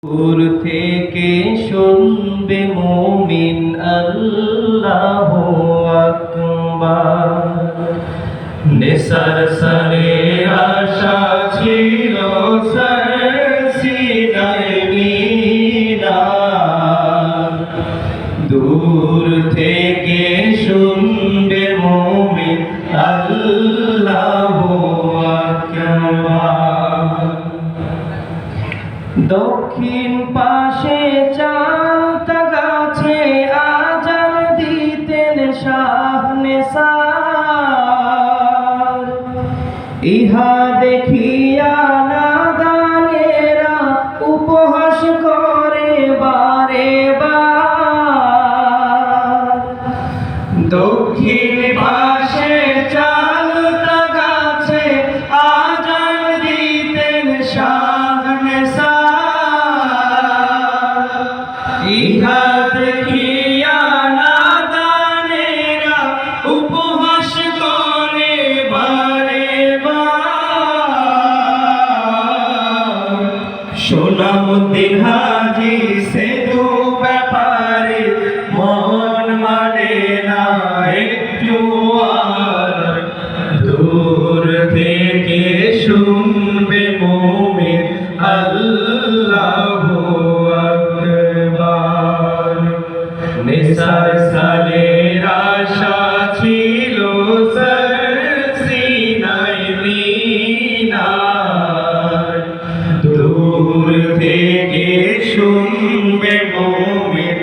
দূর থেকে শুনবে মুমিন আল্লাহু আকবার। নেসার সারে আশা ছিল সিনায় মিনার। দূর থেকে শুনবে মুমিন আল্লাহু আকবার। দক্ষিণ পাশে চালতা গাছে আজান দিতেন শাহ নেসার। ইহা দেখিয়া নাদানেরা উপহাস করে বারে বার। দক্ষিণ পাশে চালতা গাছে আজান দিতেন শাহ নেসার। ইহা দেখিয়া নাদানেরা উপহাস করে বারে বার। সোনামুদ্দিন হাজি সেতু ব্যাপারে মন মানে না একটু আর। দূর থেকে শুনবে মুমিন আল্লাহু আকবার। নেসার সালের আশা ছিল সিনায় মিনার। দূর থেকে শুনবে মুমিন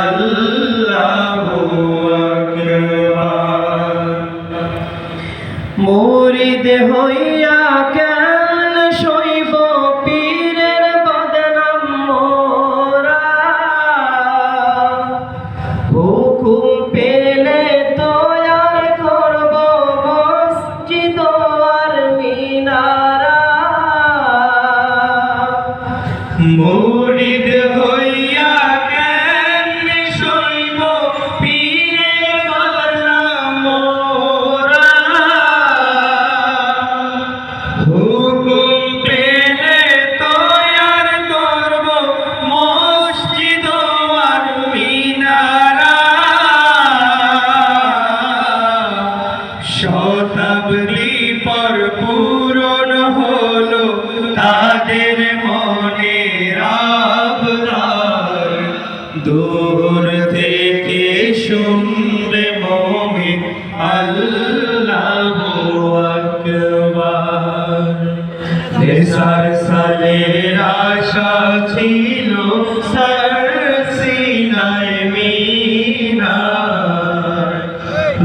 আল্লাহু আকবার। মুরিদ হইয়া কেন সইব পীরের বদনাম মোরা। হুকুম পেলে তৈয়ার করব মসজিদ আর মিনারা। মুরিদ হইয়া কেন সইব পীরের বদনাম মোরা। হুকুম পেলে তৈয়ার করব মসজিদ আর মিনারা। শতাব্দী পর পূরণ হলো তাদের মনের আবদার। দূর থেকে শুনবে মুমিন আল্লাহু আকবার। নেসার সালের আশা ছিল সিনায় মিনার।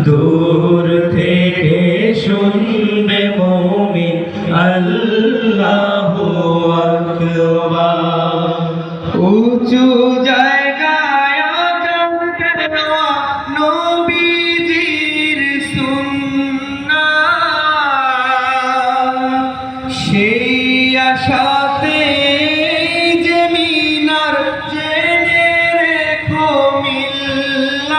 দূর থেকে শুনবে মুমিন আল্লাহু আকবার। উঁচু জায়গায় আযান দেওয়া নবীজির সুন্নাত। সেই আশাতে যে মিনার জেনে রেখো মিল্লাত।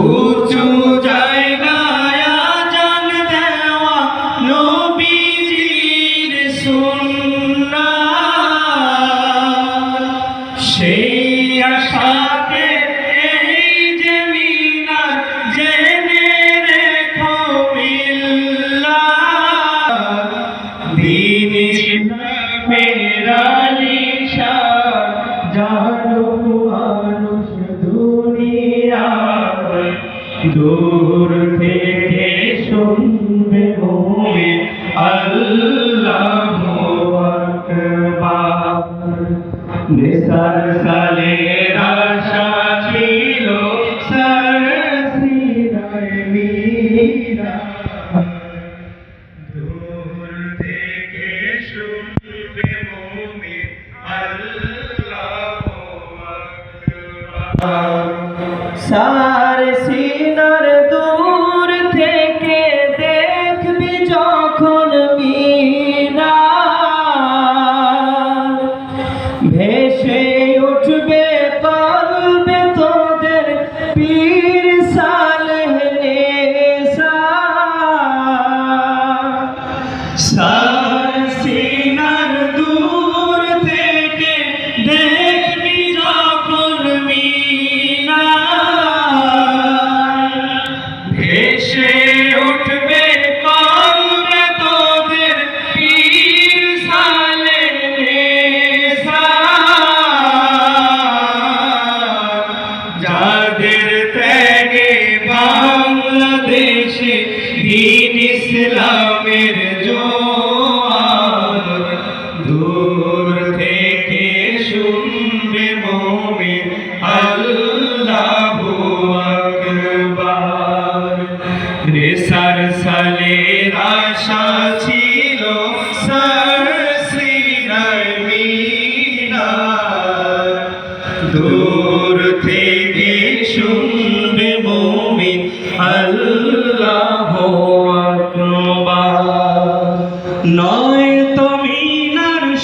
উঁচু জায়গায় আযান দেওয়া নবীজির সুন্নাত। সেই আশাতে এই যে মিনার জেনে রেখো মিল্লাত। দ্বীন ইসলামের আলিশান জানো মানুষ দুনিয়ায়। দূর থেকে শুনবে মুমিন আল্লাহু আকবার। নেসার সালের আশা ছিল সিনায় মিনার। দূর থেকে শুনবে মুমিন আল্লাহু আকবার। সার সিনার দূর থেকে দেখবি যখন মিনার। ভেসে উঠবে কলবে তোদের পীর সালেহ নেসার। সার সিনার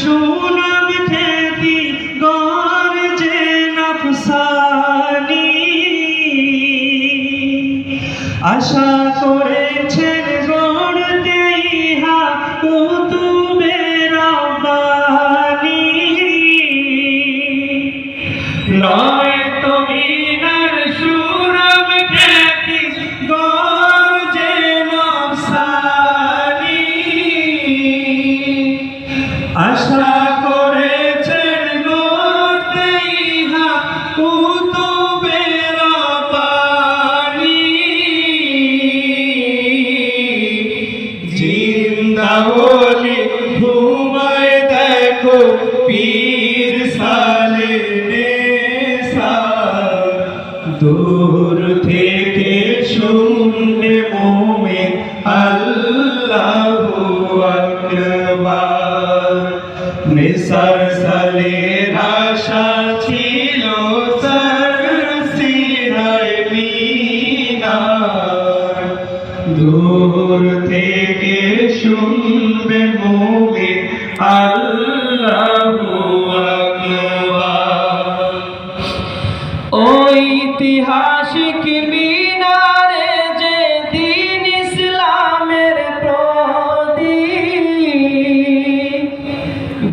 সুনাম খ্যাতি গর্জে নফসানি, আশা করেছেন গড়তে ইহা কুতুবে রব্বানি। নয় তমিনার সুনাম খ্যাতি গর্জে নফসানি, আশা করেছেন গড়তে ইহা কুতুবে রব্বানি। জিন্দা ওলি ঘুমায় দেখো পীর সালেহ নেসার, দূর থেকে শুনবে মুমিন আল্লাহু আকবার। নেসার সালের আশা ছিল সিনায় মিনার, দূর থেকে শুনবে মুমিন আল্লাহু আকবার। ঐতিহাসিক মিনারে যে দিন ইসলামের প্রদীপ,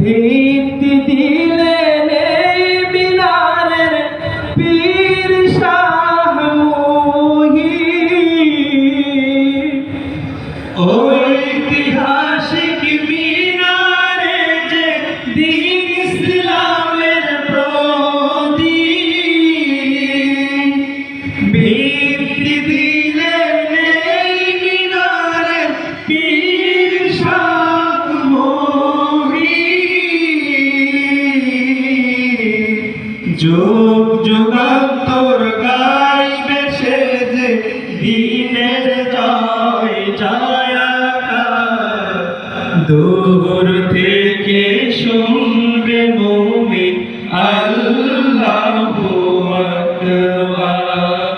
ভিত্তি দিলেন এই মিনারের পীর শাহ মুহিব। ঐতিহাসিক মিনারে যে দিন ইসলামের প্রদীপ, ভিত্তি দিলেন এই মিনারের পীর শাহ মুহিব। যুগ যুগান্তর গাইবে সে যে দিনের জয় জয়কার, দূর থেকে শুনবে মুমিন আল্লাহু আকবার।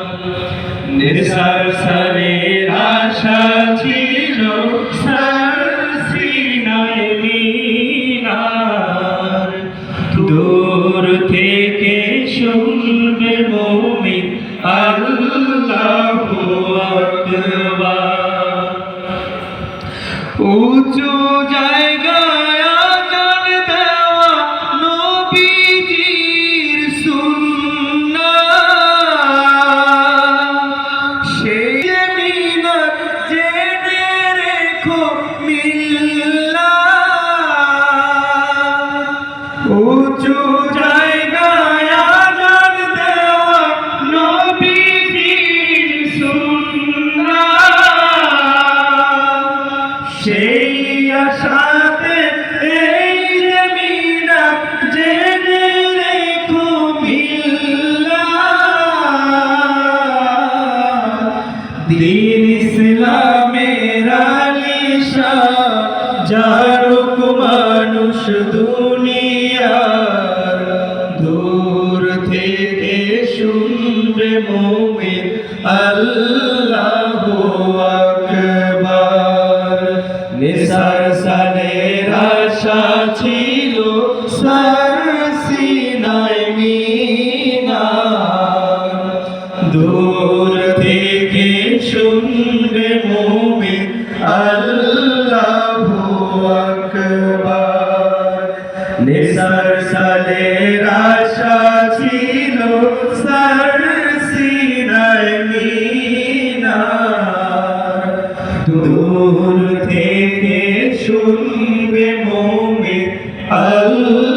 নেসার সালের আশা ছিল সিনায় মিনার, দূর থেকে শুনবে মুমিন আল্লাহু আকবার। উঁচু জায়গায় আযান দেওয়া নবীজির সুন্নাত, সেই মিনার জেনে রেখো মিল্লাত। উঁচু জায়গায় আযান দেওয়া নবীজির সুন্নাত, সেই আশাতে এই মিনার জেনে রেখো মিল্লাত। দিন ইসলামের আলিশান জানুক মানুষ দুনিয়ার, দূর থেকে শুনবে মুমিন আল্লাহু আকবার। নেসার সালের আশা ছিল সিনায় মিনার, দূর থেকে শুনবে মুমিন আল্লাহু আকবার। নেসার সালের আশা ছিল সিনায় মিনার, দূর থেকে শুনবে মুমিন আল্লাহু